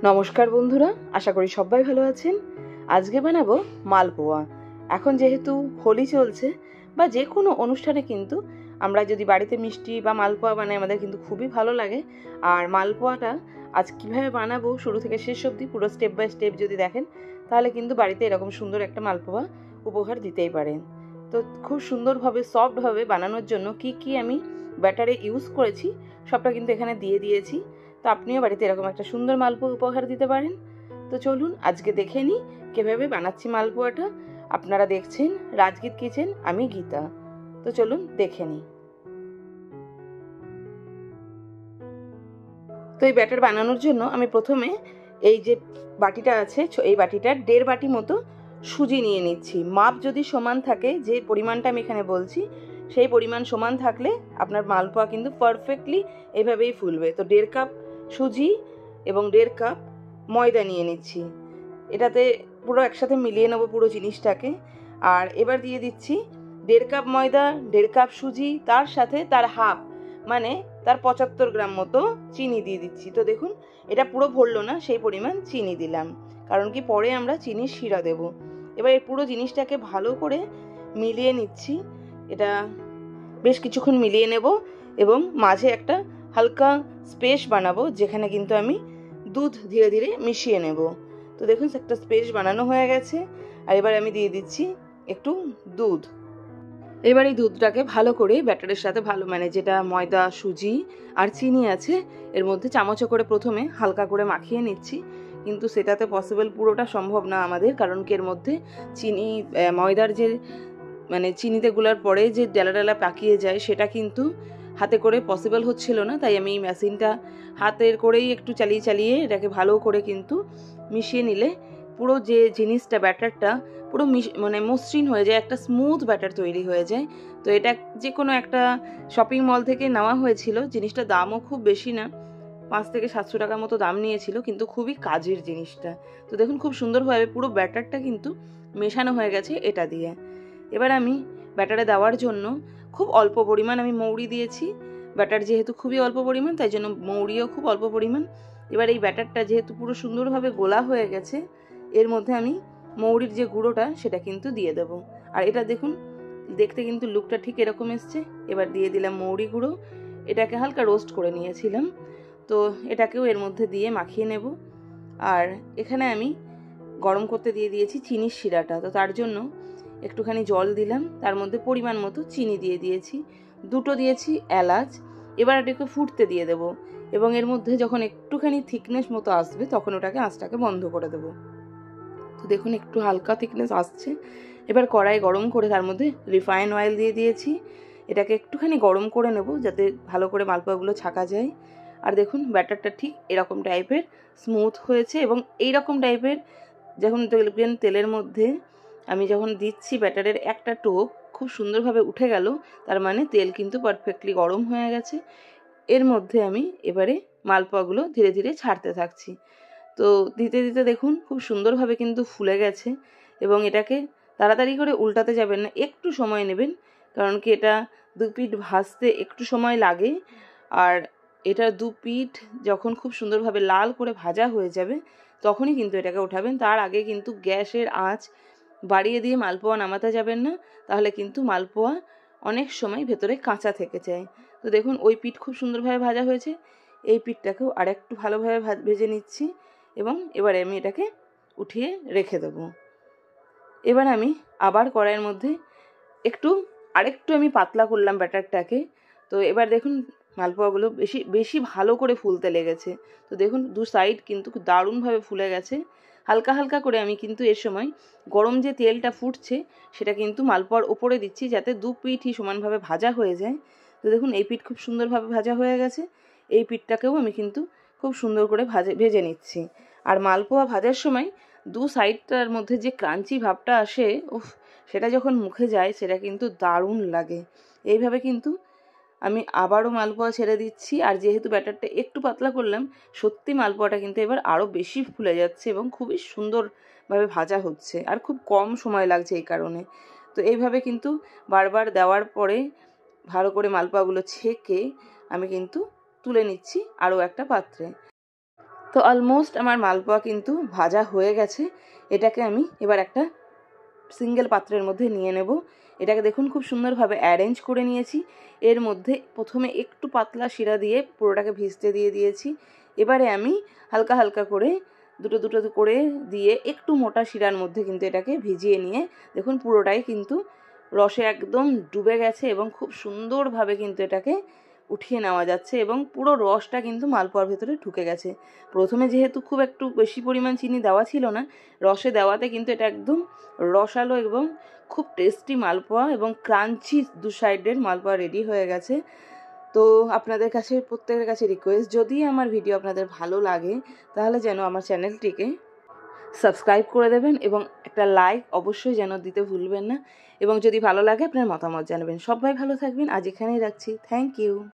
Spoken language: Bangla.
নমস্কার বন্ধুরা, আশা করি সবাই ভালো আছেন। আজকে বানাবো মালপোয়া। এখন যেহেতু হোলি চলছে বা যে কোনো অনুষ্ঠানে কিন্তু আমরা যদি বাড়িতে মিষ্টি বা মালপোয়া বানাই আমাদের কিন্তু খুবই ভালো লাগে। আর মালপোয়াটা আজ কিভাবে বানাবো শুরু থেকে শেষ অবধি পুরো স্টেপ বাই স্টেপ যদি দেখেন তাহলে কিন্তু বাড়িতে এরকম সুন্দর একটা মালপোয়া উপহার দিতেই পারেন। তো খুব সুন্দরভাবে সফটভাবে বানানোর জন্য কি আমি ব্যাটারে ইউজ করেছি সবটা কিন্তু এখানে দিয়ে দিয়েছি। তো আপনিও বাড়িতে এরকম একটা সুন্দর মালপোয়া উপহার দিতে পারেন। তো চলুন আজকে দেখে নিই কীভাবে বানাচ্ছি মালপোয়াটা। আপনারা দেখছেন রাজগীত কিচেন, আমি গীতা। তো চলুন দেখে নিই। তো এই ব্যাটার বানানোর জন্য আমি প্রথমে এই যে বাটিটা আছে এই বাটিটার 1.5 বাটি মতো সুজি নিয়ে নিচ্ছি। মাপ যদি সমান থাকে, যে পরিমাণটা আমি এখানে বলছি সেই পরিমাণ সমান থাকলে আপনার মালপোয়া কিন্তু পারফেক্টলি এইভাবেই ফুলবে। তো 1.5 কাপ সুজি এবং 1.5 কাপ ময়দা নিয়ে নিচ্ছি। এটাতে পুরো একসাথে মিলিয়ে নেবো পুরো জিনিসটাকে। আর এবার দিয়ে দিচ্ছি 1.5 কাপ ময়দা, 1.5 কাপ সুজি, তার সাথে তার হাফ মানে তার 75 গ্রাম মতো চিনি দিয়ে দিচ্ছি। তো দেখুন এটা পুরো ভরলো না, সেই পরিমাণ চিনি দিলাম, কারণ কি পরে আমরা চিনির শিরা দেব। এবার এই পুরো জিনিসটাকে ভালো করে মিলিয়ে নিচ্ছি। এটা বেশ কিছুক্ষণ মিলিয়ে নেব এবং মাঝে একটা হালকা স্পেস বানাবো যেখানে কিন্তু আমি দুধ ধীরে ধীরে মিশিয়ে নেব। তো দেখুন একটা স্পেস বানানো হয়ে গেছে। আর এবার আমি দিয়ে দিচ্ছি একটু দুধ। এবার এই দুধটাকে ভালো করে ব্যাটারের সাথে ভালো যেটা ময়দা, সুজি আর চিনি আছে এর মধ্যে চামচে করে প্রথমে হালকা করে মাখিয়ে নিচ্ছি। কিন্তু সেটাতে পসিবল পুরোটা সম্ভব না আমাদের, কারণ কি এর মধ্যে চিনি ময়দার যে চিনিতে গুলার পরে যে ডালা ডালা পাকিয়ে যায় সেটা কিন্তু হাতে করে পসিবল হচ্ছিল না। তাই আমি এই মেশিনটা হাতের করেই একটু চালিয়ে চালিয়ে এটাকে ভালো করে কিন্তু মিশিয়ে নিলে পুরো যে জিনিসটা ব্যাটারটা পুরো মসৃণ হয়ে যায়, একটা স্মুথ ব্যাটার তৈরি হয়ে যায়। তো এটা যে কোনো একটা শপিং মল থেকে নেওয়া হয়েছিল। জিনিসটা দামও খুব বেশি না, 500 থেকে 700 টাকা মতো দাম নিয়েছিল, কিন্তু খুবই কাজের জিনিসটা। তো দেখুন খুব সুন্দরভাবে পুরো ব্যাটারটা কিন্তু মেশানো হয়ে গেছে এটা দিয়ে। এবার আমি ব্যাটারে দেওয়ার জন্য খুব অল্প পরিমাণ আমি মৌরি দিয়েছি। ব্যাটার যেহেতু খুবই অল্প পরিমাণ তাই জন্য মৌরিও খুব অল্প পরিমাণ। এবার এই ব্যাটারটা যেহেতু পুরো সুন্দরভাবে গোলা হয়ে গেছে এর মধ্যে আমি মৌরির যে গুঁড়োটা সেটা কিন্তু দিয়ে দেব। আর এটা দেখুন দেখতে কিন্তু লুকটা ঠিক এরকম এসছে। এবার দিয়ে দিলাম মৌরি গুঁড়ো। এটাকে হালকা রোস্ট করে নিয়েছিলাম, তো এটাকেও এর মধ্যে দিয়ে মাখিয়ে নেব। আর এখানে আমি গরম করতে দিয়ে দিয়েছি চিনির শিরাটা। তো তার জন্য একটুখানি জল দিলাম, তার মধ্যে পরিমাণ মতো চিনি দিয়ে দিয়েছি, দুটো দিয়েছি এলাচ। এবার এটাকে ফুটতে দিয়ে দেব এবং এর মধ্যে যখন একটুখানি থিকনেস মতো আসবে তখন ওটাকে আঁচটাকে বন্ধ করে দেব। তো দেখুন একটু হালকা থিকনেস আসছে। এবার কড়াই গরম করে তার মধ্যে রিফাইন অয়েল দিয়ে দিয়েছি। এটাকে একটুখানি গরম করে নেব যাতে ভালো করে মালপোয়াগুলো ছাকা যায়। আর দেখুন ব্যাটারটা ঠিক এরকম টাইপের স্মুথ হয়েছে এবং এইরকম টাইপের যখন দেখবেন তেলের মধ্যে আমি যখন দিচ্ছি ব্যাটারের একটা টোপ খুব সুন্দরভাবে উঠে গেল, তার মানে তেল কিন্তু পারফেক্টলি গরম হয়ে গেছে। এর মধ্যে আমি এবারে মালপোয়াগুলো ধীরে ধীরে ছাড়তে থাকছি। তো দিতে দিতে দেখুন খুব সুন্দরভাবে কিন্তু ফুলে গেছে এবং এটাকে তাড়াতাড়ি করে উল্টাতে যাবেন না, একটু সময় নেবেন, কারণ কি এটা দু পিঠ ভাজতে একটু সময় লাগে। আর এটা দু পিঠ যখন খুব সুন্দরভাবে লাল করে ভাজা হয়ে যাবে তখনই কিন্তু এটাকে ওঠাবেন। তার আগে কিন্তু গ্যাসের আঁচ বাড়িয়ে দিয়ে মালপোয়া নামাতে যাবেন না, তাহলে কিন্তু মালপোয়া অনেক সময় ভেতরে কাঁচা থেকে যায়। তো দেখুন ওই পিঠ খুব সুন্দরভাবে ভাজা হয়েছে, এই পিঠটাকেও আরেকটু ভালোভাবে ভেজে নিচ্ছি এবং এবারে আমি এটাকে উঠিয়ে রেখে দেব। এবার আমি আবার কড়াইয়ের মধ্যে আরেকটু আমি পাতলা করলাম ব্যাটারটাকে। তো এবার দেখুন মালপোয়াগুলো বেশি ভালো করে ফুলতে লেগেছে। তো দেখুন দু সাইড কিন্তু দারুণভাবে ফুলে গেছে। হালকা হালকা করে আমি কিন্তু এর সময় গরম যে তেলটা ফুটছে সেটা কিন্তু মালপোয়ার ওপরে দিচ্ছি যাতে দু পিঠই সমানভাবে ভাজা হয়ে যায়। তো দেখুন এই পিঠ খুব সুন্দরভাবে ভাজা হয়ে গেছে, এই পিঠটাকেও আমি কিন্তু খুব সুন্দর করে ভেজে নিচ্ছি। আর মালপোয়া ভাজার সময় দু সাইডটার মধ্যে যে ক্রাঞ্চি ভাবটা আসে, সেটা যখন মুখে যায় সেটা কিন্তু দারুণ লাগে। এইভাবে কিন্তু আমি আবারও মালপোয়া ছেড়ে দিচ্ছি। আর যেহেতু ব্যাটারটা একটু পাতলা করলাম, সত্যি মালপোয়াটা কিন্তু এবার আরও বেশি ফুলে যাচ্ছে এবং খুবই সুন্দরভাবে ভাজা হচ্ছে আর খুব কম সময় লাগছে এই কারণে। তো এইভাবে কিন্তু বারবার দেওয়ার পরে ভালো করে মালপোয়াগুলো ছেঁকে আমি কিন্তু তুলে নিচ্ছি আরও একটা পাত্রে। তো অলমোস্ট আমার মালপোয়া কিন্তু ভাজা হয়ে গেছে। এটাকে আমি এবার একটা সিঙ্গেল পাত্রের মধ্যে নিয়ে নেব। এটাকে দেখুন খুব সুন্দরভাবে অ্যারেঞ্জ করে নিয়েছি। এর মধ্যে প্রথমে একটু পাতলা শিরা দিয়ে পুরোটাকে ভিজতে দিয়ে দিয়েছি। এবারে আমি হালকা হালকা করে দুটো দুটো করে দিয়ে একটু মোটা শিরার মধ্যে কিন্তু এটাকে ভিজিয়ে নিয়ে দেখুন পুরোটাই কিন্তু রসে একদম ডুবে গেছে এবং খুব সুন্দরভাবে কিন্তু এটাকে উঠিয়ে নেওয়া যাচ্ছে এবং পুরো রসটা কিন্তু মালপোয়ার ভেতরে ঢুকে গেছে। প্রথমে যেহেতু খুব একটু বেশি পরিমাণ চিনি দেওয়া ছিল না, রসে দেওয়াতে কিন্তু এটা একদম রসালো এবং খুব টেস্টি মালপোয়া এবং ক্রাঞ্চি দু সাইডের মালপোয়া রেডি হয়ে গেছে। তো আপনাদের কাছে প্রত্যেকের কাছে রিকোয়েস্ট, যদি আমার ভিডিও আপনাদের ভালো লাগে তাহলে যেন আমার চ্যানেলটিকে সাবস্ক্রাইব করে দেবেন এবং একটা লাইক অবশ্যই যেন দিতে ভুলবেন না, এবং যদি ভালো লাগে আপনার মতামত জানাবেন। সবাই ভালো থাকবেন, আজ এখানেই রাখছি। Thank you.